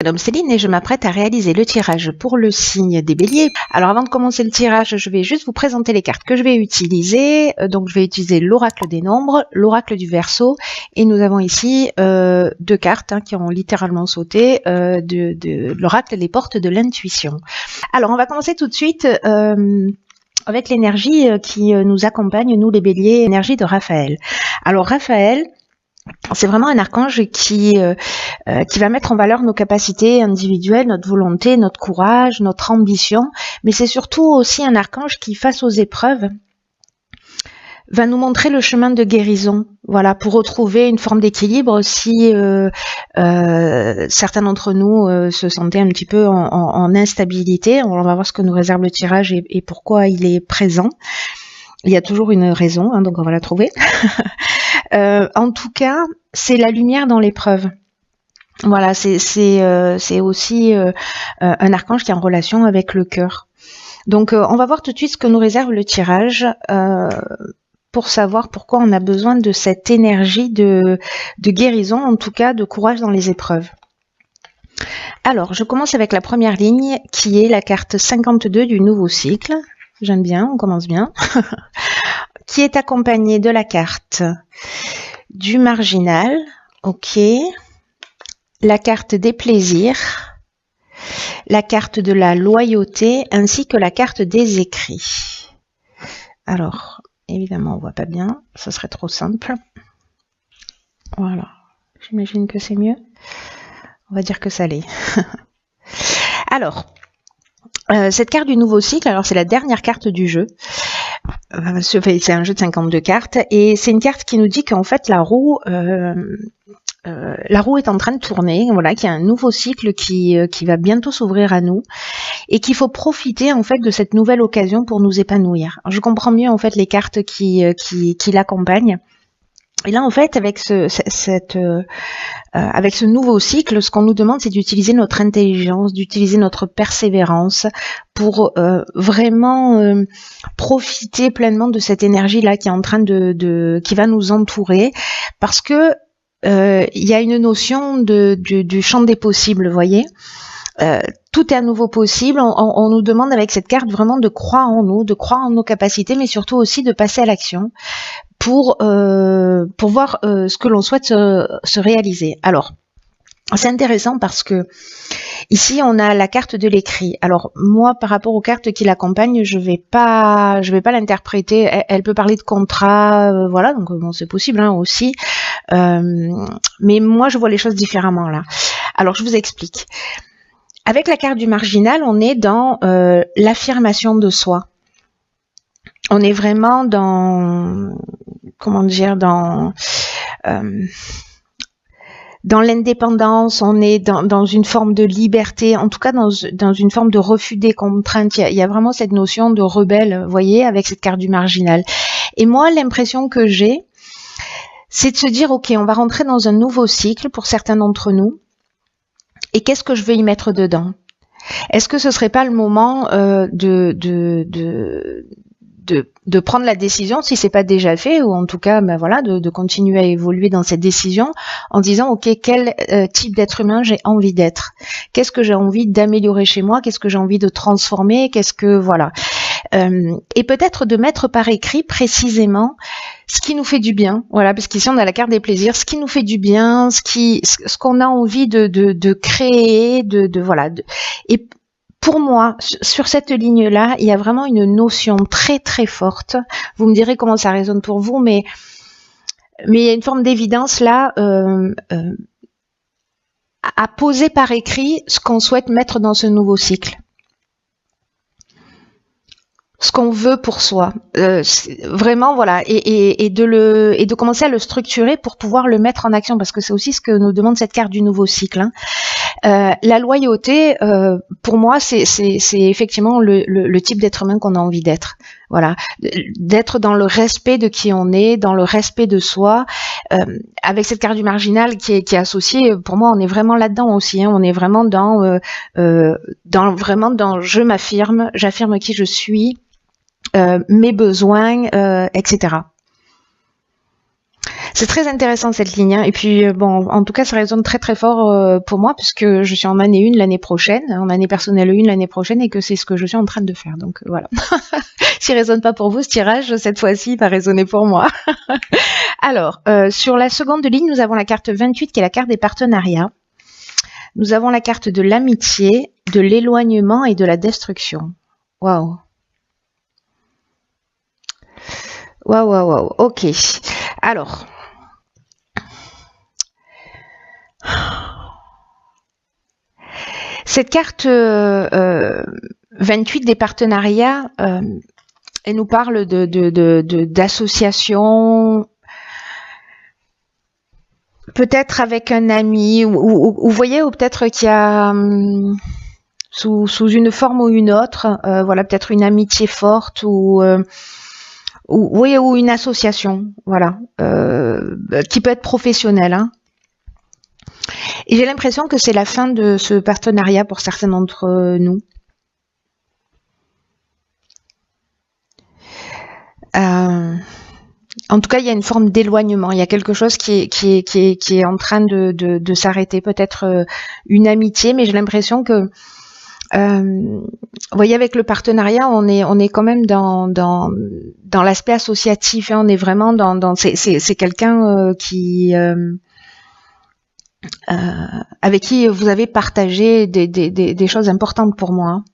Madame Céline et je m'apprête à réaliser le tirage pour le signe des béliers. Alors avant de commencer le tirage, je vais juste vous présenter les cartes que je vais utiliser. Donc je vais utiliser l'oracle des nombres, l'oracle du Verseau et nous avons ici deux cartes qui ont littéralement sauté de l'oracle des portes de l'intuition. Alors on va commencer tout de suite avec l'énergie qui nous accompagne, nous les béliers, l'énergie de Raphaël. Alors Raphaël, c'est vraiment un archange qui va mettre en valeur nos capacités individuelles, notre volonté, notre courage, notre ambition, mais c'est surtout aussi un archange qui, face aux épreuves, va nous montrer le chemin de guérison, voilà, pour retrouver une forme d'équilibre si certains d'entre nous se sentaient un petit peu en instabilité. On va voir ce que nous réserve le tirage et pourquoi il est présent. Il y a toujours une raison, donc on va la trouver. En tout cas, c'est la lumière dans l'épreuve. Voilà, c'est aussi un archange qui est en relation avec le cœur. Donc, on va voir tout de suite ce que nous réserve le tirage pour savoir pourquoi on a besoin de cette énergie de guérison, en tout cas de courage dans les épreuves. Alors, je commence avec la première ligne qui est la carte 52 du nouveau cycle. J'aime bien, on commence bien. Qui est accompagnée de la carte du marginal, ok, la carte des plaisirs, la carte de la loyauté, ainsi que la carte des écrits. Alors, évidemment, on voit pas bien, ça serait trop simple. Voilà, j'imagine que c'est mieux. On va dire que ça l'est. Alors, cette carte du nouveau cycle, alors c'est la dernière carte du jeu. C'est un jeu de 52 cartes et c'est une carte qui nous dit qu'en fait la roue est en train de tourner, voilà, qu'il y a un nouveau cycle qui va bientôt s'ouvrir à nous et qu'il faut profiter en fait de cette nouvelle occasion pour nous épanouir. Alors, je comprends mieux en fait les cartes qui l'accompagnent. Et là, en fait, avec ce nouveau cycle, ce qu'on nous demande, c'est d'utiliser notre intelligence, d'utiliser notre persévérance pour vraiment profiter pleinement de cette énergie-là qui est en train qui va nous entourer, parce que il y a une notion du champ des possibles, vous voyez. Tout est à nouveau possible. On nous demande avec cette carte vraiment de croire en nous, de croire en nos capacités, mais surtout aussi de passer à l'action pour voir ce que l'on souhaite se réaliser. Alors, c'est intéressant parce que ici on a la carte de l'écrit. Alors moi, par rapport aux cartes qui l'accompagnent, je vais pas l'interpréter. Elle peut parler de contrat, voilà, donc bon, c'est possible aussi. Mais moi, je vois les choses différemment là. Alors, je vous explique. Avec la carte du marginal, on est dans l'affirmation de soi. On est vraiment dans, comment dire, dans l'indépendance, on est dans une forme de liberté, en tout cas dans une forme de refus des contraintes. Il y a vraiment cette notion de rebelle, vous voyez, avec cette carte du marginal. Et moi, l'impression que j'ai, c'est de se dire, ok, on va rentrer dans un nouveau cycle pour certains d'entre nous, et qu'est-ce que je veux y mettre dedans? Est-ce que ce serait pas le moment de prendre la décision, si c'est pas déjà fait, ou en tout cas, ben voilà, de continuer à évoluer dans cette décision en disant, ok, quel type d'être humain j'ai envie d'être? Qu'est-ce que j'ai envie d'améliorer chez moi? Qu'est-ce que j'ai envie de transformer? Qu'est-ce que, voilà. Et peut-être de mettre par écrit précisément ce qui nous fait du bien, voilà, parce qu'ici on a la carte des plaisirs, ce qui nous fait du bien, ce qu'on a envie de créer, voilà. Et pour moi, sur cette ligne-là, il y a vraiment une notion très très forte. Vous me direz comment ça résonne pour vous, mais il y a une forme d'évidence là à poser par écrit ce qu'on souhaite mettre dans ce nouveau cycle. Ce qu'on veut pour soi, vraiment, voilà, et de commencer à le structurer pour pouvoir le mettre en action, parce que c'est aussi ce que nous demande cette carte du nouveau cycle. La loyauté, pour moi, c'est effectivement le type d'être humain qu'on a envie d'être. Voilà, d'être dans le respect de qui on est, dans le respect de soi. Avec cette carte du marginal qui est associée, pour moi, on est vraiment là-dedans aussi. On est vraiment dans je m'affirme, j'affirme qui je suis. Mes besoins, etc. C'est très intéressant cette ligne, hein. Et puis bon, en tout cas, ça résonne très très fort pour moi puisque je suis en année 1 l'année prochaine, en année personnelle 1 l'année prochaine et que c'est ce que je suis en train de faire. Donc voilà. S'il résonne pas pour vous, ce tirage, cette fois-ci, va résonner pour moi. Alors, sur la seconde ligne, nous avons la carte 28 qui est la carte des partenariats. Nous avons la carte de l'amitié, de l'éloignement et de la destruction. Waouh. Waouh, waouh, waouh. Ok. Alors. Cette carte 28 des partenariats, elle nous parle d'associations, peut-être avec un ami, ou vous voyez, ou peut-être qu'il y a sous une forme ou une autre, voilà, peut-être une amitié forte ou une association, voilà, qui peut être professionnelle, hein. Et j'ai l'impression que c'est la fin de ce partenariat pour certains d'entre nous. En tout cas, il y a une forme d'éloignement. Il y a quelque chose qui est en train de s'arrêter. Peut-être une amitié, mais j'ai l'impression que, vous voyez, avec le partenariat, on est quand même dans l'aspect associatif. Hein. On est vraiment c'est quelqu'un qui avec qui vous avez partagé des choses importantes pour moi, hein.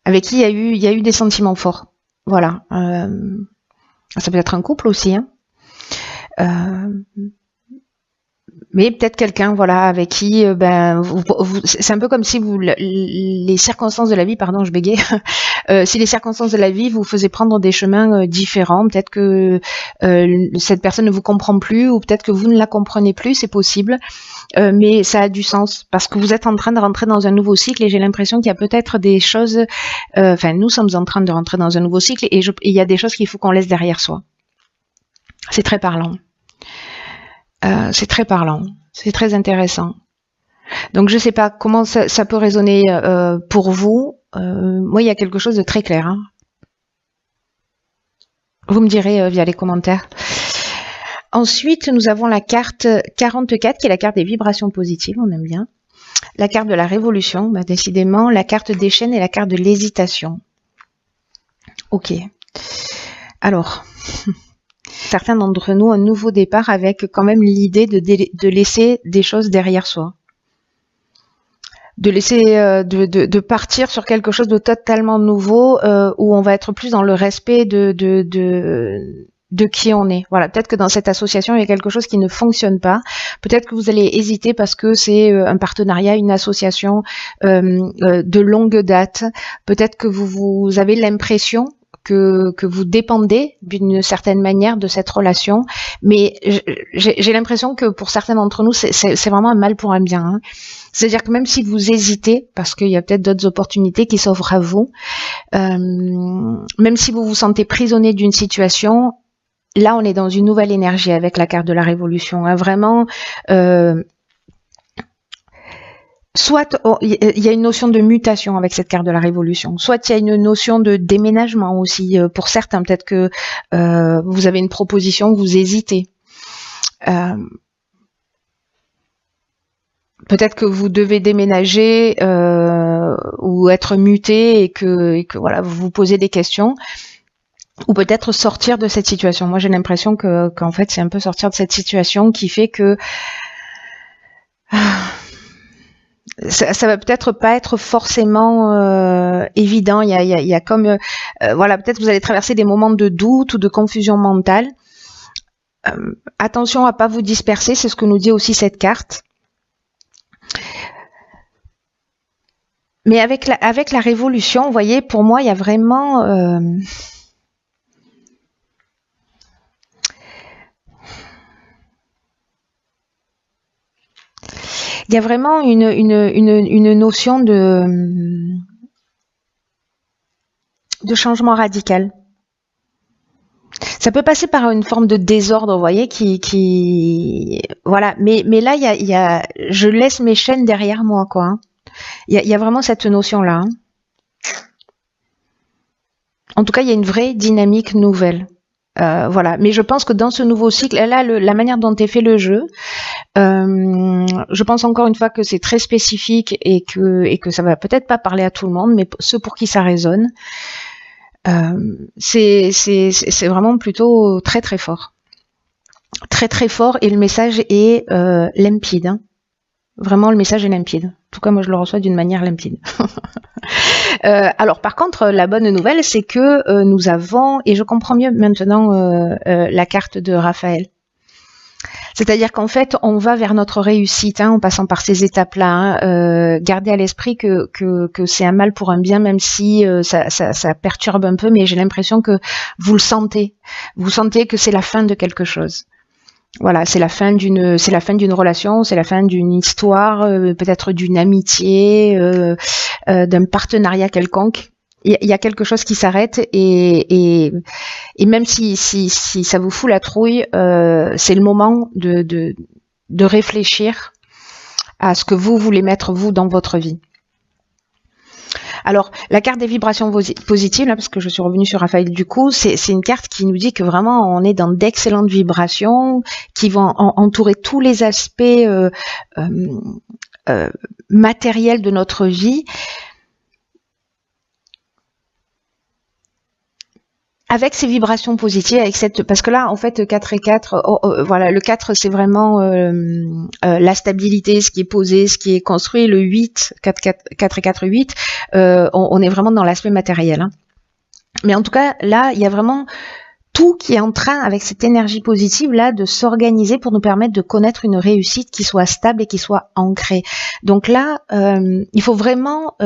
Avec qui il y a eu des sentiments forts. Voilà. Ça peut être un couple aussi, hein. Mais peut-être quelqu'un, voilà, avec qui, c'est un peu comme si les circonstances de la vie, pardon, je bégaye, si les circonstances de la vie vous faisaient prendre des chemins différents, peut-être que cette personne ne vous comprend plus, ou peut-être que vous ne la comprenez plus, c'est possible, mais ça a du sens, parce que vous êtes en train de rentrer dans un nouveau cycle, et j'ai l'impression qu'il y a peut-être des choses, nous sommes en train de rentrer dans un nouveau cycle, et il y a des choses qu'il faut qu'on laisse derrière soi. C'est très parlant. C'est très parlant, c'est très intéressant. Donc je sais pas comment ça peut résonner pour vous. Moi, il y a quelque chose de très clair, hein. Vous me direz via les commentaires. Ensuite, nous avons la carte 44 qui est la carte des vibrations positives, on aime bien. La carte de la révolution, décidément, la carte des chaînes et la carte de l'hésitation. Ok. Alors... Certains d'entre nous, un nouveau départ avec quand même l'idée de laisser des choses derrière soi. De laisser, de partir sur quelque chose de totalement nouveau, où on va être plus dans le respect de qui on est. Voilà, peut-être que dans cette association, il y a quelque chose qui ne fonctionne pas. Peut-être que vous allez hésiter parce que c'est un partenariat, une association de longue date. Peut-être que vous avez l'impression que vous dépendez d'une certaine manière de cette relation, mais j'ai l'impression que pour certains d'entre nous, c'est vraiment un mal pour un bien, hein. C'est-à-dire que même si vous hésitez, parce qu'il y a peut-être d'autres opportunités qui s'offrent à vous, même si vous vous sentez prisonnier d'une situation, là on est dans une nouvelle énergie avec la carte de la révolution, hein. Vraiment... soit il y a une notion de mutation avec cette carte de la révolution, soit il y a une notion de déménagement aussi, pour certains, peut-être que vous avez une proposition, vous hésitez. Peut-être que vous devez déménager ou être muté et que voilà, vous vous posez des questions. Ou peut-être sortir de cette situation. Moi, j'ai l'impression qu'en fait, c'est un peu sortir de cette situation qui fait que... ça va peut-être pas être forcément évident. Il y a comme voilà, peut-être vous allez traverser des moments de doute ou de confusion mentale. Attention à pas vous disperser, c'est ce que nous dit aussi cette carte. Mais avec la révolution, vous voyez, pour moi, il y a vraiment il y a vraiment une notion de changement radical. Ça peut passer par une forme de désordre, vous voyez, voilà. Mais là, il y a, je laisse mes chaînes derrière moi, quoi, hein. Il y a vraiment cette notion-là, hein. En tout cas, il y a une vraie dynamique nouvelle. Voilà. Mais je pense que dans ce nouveau cycle, là, la manière dont est fait le jeu, je pense encore une fois que c'est très spécifique et que ça va peut-être pas parler à tout le monde, mais ceux pour qui ça résonne, c'est vraiment plutôt très très fort. Très très fort, et le message est limpide. Hein. Vraiment, le message est limpide. En tout cas, moi, je le reçois d'une manière limpide. Alors, par contre, la bonne nouvelle, c'est que nous avons, et je comprends mieux maintenant la carte de Raphaël. C'est-à-dire qu'en fait, on va vers notre réussite, hein, en passant par ces étapes-là. Hein. Gardez à l'esprit que c'est un mal pour un bien, même si ça perturbe un peu, mais j'ai l'impression que vous le sentez. Vous sentez que c'est la fin de quelque chose. Voilà, c'est la fin d'une relation, c'est la fin d'une histoire, peut-être d'une amitié, d'un partenariat quelconque. Il y a quelque chose qui s'arrête, et même si ça vous fout la trouille, c'est le moment de réfléchir à ce que vous voulez mettre vous dans votre vie. Alors, la carte des vibrations positives, là, parce que je suis revenue sur Raphaël du coup, c'est une carte qui nous dit que vraiment on est dans d'excellentes vibrations qui vont entourer tous les aspects matériels de notre vie. Avec ces vibrations positives, parce que là, en fait, 4 et 4, voilà, le 4, c'est vraiment la stabilité, ce qui est posé, ce qui est construit. Le 8, 4 et 4, 8, on est vraiment dans l'aspect matériel. Hein. Mais en tout cas, là, il y a vraiment tout qui est en train, avec cette énergie positive, là, de s'organiser pour nous permettre de connaître une réussite qui soit stable et qui soit ancrée. Donc là, il faut vraiment...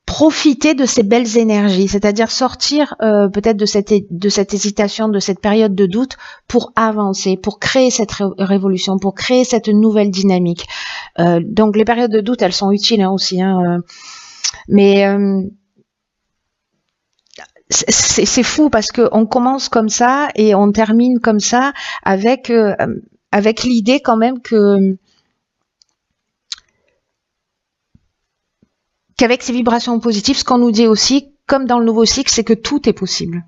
profiter de ces belles énergies, c'est-à-dire sortir peut-être de cette hésitation, de cette période de doute pour avancer, pour créer cette révolution, pour créer cette nouvelle dynamique. Donc les périodes de doute, elles sont utiles hein, aussi, hein, mais c'est fou parce qu'on commence comme ça et on termine comme ça avec l'idée quand même qu'avec ces vibrations positives, ce qu'on nous dit aussi, comme dans le nouveau cycle, c'est que tout est possible.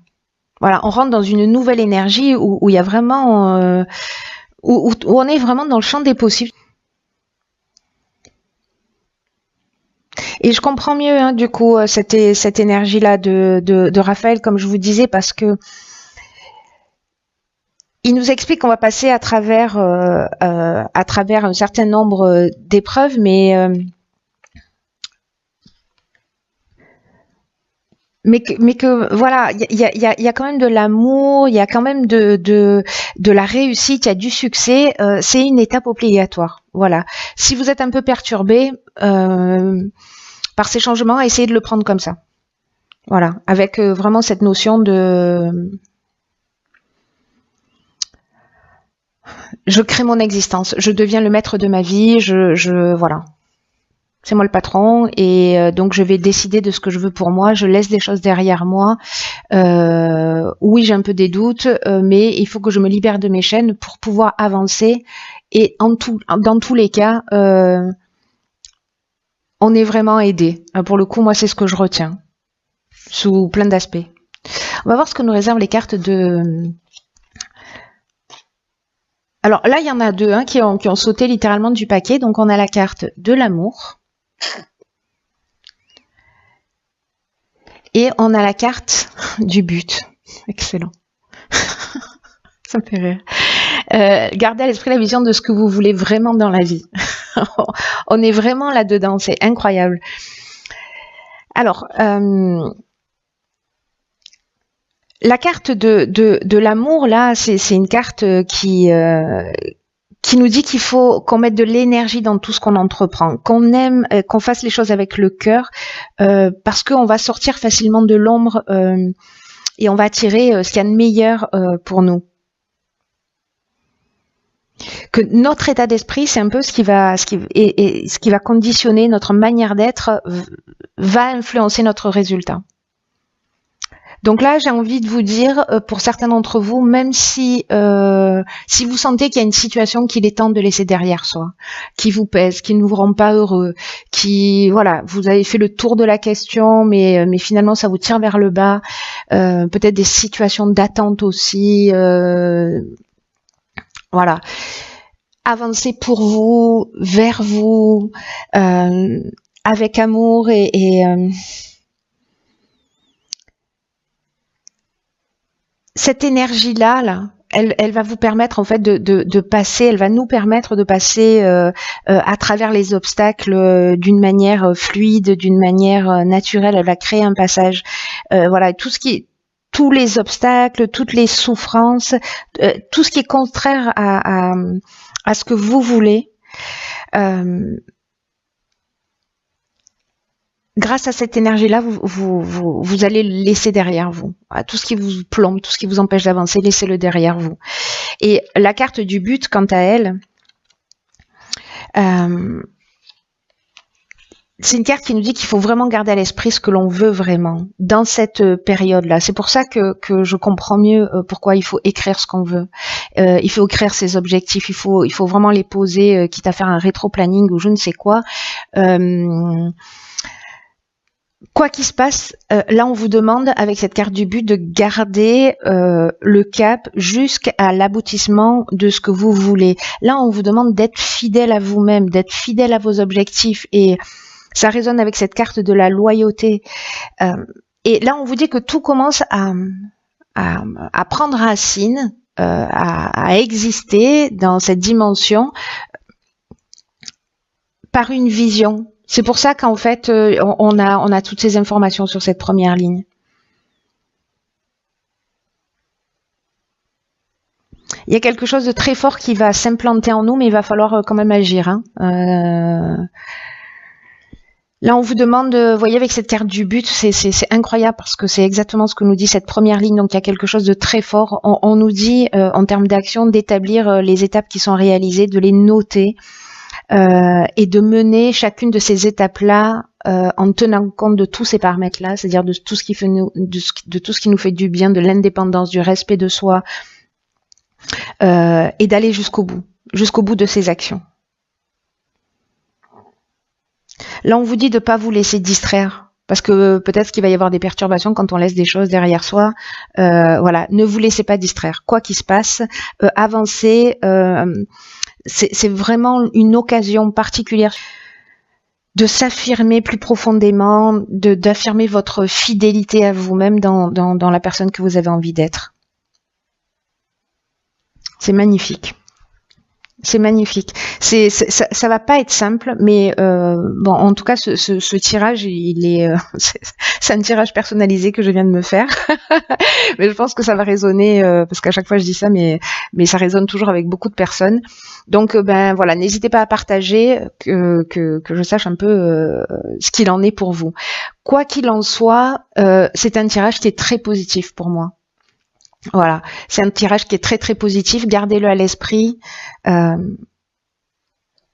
Voilà, on rentre dans une nouvelle énergie où il y a vraiment, où on est vraiment dans le champ des possibles. Et je comprends mieux, hein, du coup, cette énergie-là de Raphaël, comme je vous disais, parce que il nous explique qu'on va passer à travers un certain nombre d'épreuves, mais que voilà, il y a quand même de l'amour, il y a quand même de la réussite, il y a du succès. C'est une étape obligatoire. Voilà. Si vous êtes un peu perturbé par ces changements, essayez de le prendre comme ça. Voilà, avec vraiment cette notion de je crée mon existence, je deviens le maître de ma vie, voilà. C'est moi le patron et donc je vais décider de ce que je veux pour moi. Je laisse des choses derrière moi. Oui, j'ai un peu des doutes, mais il faut que je me libère de mes chaînes pour pouvoir avancer. Et dans tous les cas, on est vraiment aidé. Pour le coup, moi, c'est ce que je retiens sous plein d'aspects. On va voir ce que nous réservent les cartes de... Alors là, il y en a deux hein, qui ont sauté littéralement du paquet. Donc on a la carte de l'amour. Et on a la carte du but. Excellent. Ça me fait rire. Gardez à l'esprit la vision de ce que vous voulez vraiment dans la vie. On est vraiment là-dedans, c'est incroyable. Alors, la carte de l'amour, là, c'est une carte qui nous dit qu'il faut qu'on mette de l'énergie dans tout ce qu'on entreprend, qu'on aime, qu'on fasse les choses avec le cœur, parce qu'on va sortir facilement de l'ombre et on va attirer ce qu'il y a de meilleur pour nous. Que notre état d'esprit, c'est un peu ce qui va conditionner notre manière d'être, va influencer notre résultat. Donc là, j'ai envie de vous dire, pour certains d'entre vous, même si si vous sentez qu'il y a une situation qu'il est temps de laisser derrière soi, qui vous pèse, qui ne vous rend pas heureux, qui voilà, vous avez fait le tour de la question, mais finalement ça vous tire vers le bas, peut-être des situations d'attente aussi, voilà. Avancez pour vous, vers vous, avec amour et cette énergie-là, là, elle va vous permettre en fait de passer, elle va nous permettre de passer à travers les obstacles d'une manière fluide, d'une manière naturelle. Elle va créer un passage. Voilà, tous les obstacles, toutes les souffrances, tout ce qui est contraire à ce que vous voulez. Grâce à cette énergie-là, vous allez le laisser derrière vous. Tout ce qui vous plombe, tout ce qui vous empêche d'avancer, laissez-le derrière vous. Et la carte du but, quant à elle, c'est une carte qui nous dit qu'il faut vraiment garder à l'esprit ce que l'on veut vraiment dans cette période-là. C'est pour ça que je comprends mieux pourquoi il faut écrire ce qu'on veut. Il faut écrire ses objectifs. Il faut vraiment les poser, quitte à faire un rétro-planning ou je ne sais quoi. Quoi qu'il se passe, là on vous demande avec cette carte du but de garder le cap jusqu'à l'aboutissement de ce que vous voulez. Là on vous demande d'être fidèle à vous-même, d'être fidèle à vos objectifs et ça résonne avec cette carte de la loyauté. Et là on vous dit que tout commence à prendre racine, à exister dans cette dimension par une vision. C'est pour ça qu'en fait, on a toutes ces informations sur cette première ligne. Il y a quelque chose de très fort qui va s'implanter en nous, mais il va falloir quand même agir. Hein. Là, on vous demande, vous voyez, avec cette carte du but, c'est incroyable parce que c'est exactement ce que nous dit cette première ligne. Donc, il y a quelque chose de très fort. On nous dit, en termes d'action, d'établir les étapes qui sont réalisées, de les noter. Et de mener chacune de ces étapes-là en tenant compte de tous ces paramètres-là, c'est-à-dire de tout ce qui fait de tout ce qui nous fait du bien, de l'indépendance, du respect de soi, et d'aller jusqu'au bout de ces actions. Là, on vous dit de pas vous laisser distraire. Parce que peut-être qu'il va y avoir des perturbations quand on laisse des choses derrière soi. Voilà, ne vous laissez pas distraire. Quoi qu'il se passe, avancez. C'est vraiment une occasion particulière de s'affirmer plus profondément, d'affirmer votre fidélité à vous-même dans la personne que vous avez envie d'être. C'est magnifique. C'est magnifique. Ça va pas être simple, mais bon, en tout cas, ce tirage, il est, c'est un tirage personnalisé que je viens de me faire, mais je pense que ça va résonner parce qu'à chaque fois je dis ça, mais ça résonne toujours avec beaucoup de personnes. Donc, ben voilà, n'hésitez pas à partager que je sache un peu ce qu'il en est pour vous. Quoi qu'il en soit, c'est un tirage qui est très positif pour moi. Voilà, c'est un tirage qui est très très positif, gardez-le à l'esprit. On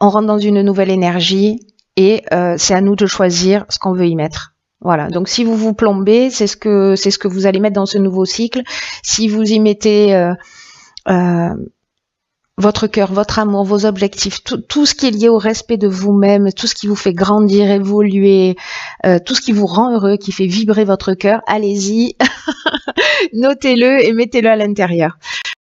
rentre dans une nouvelle énergie et c'est à nous de choisir ce qu'on veut y mettre. Voilà, donc si vous vous plombez, c'est ce que vous allez mettre dans ce nouveau cycle. Si vous y mettez votre cœur, votre amour, vos objectifs, tout ce qui est lié au respect de vous-même, tout ce qui vous fait grandir, évoluer, tout ce qui vous rend heureux, qui fait vibrer votre cœur, allez-y, notez-le et mettez-le à l'intérieur.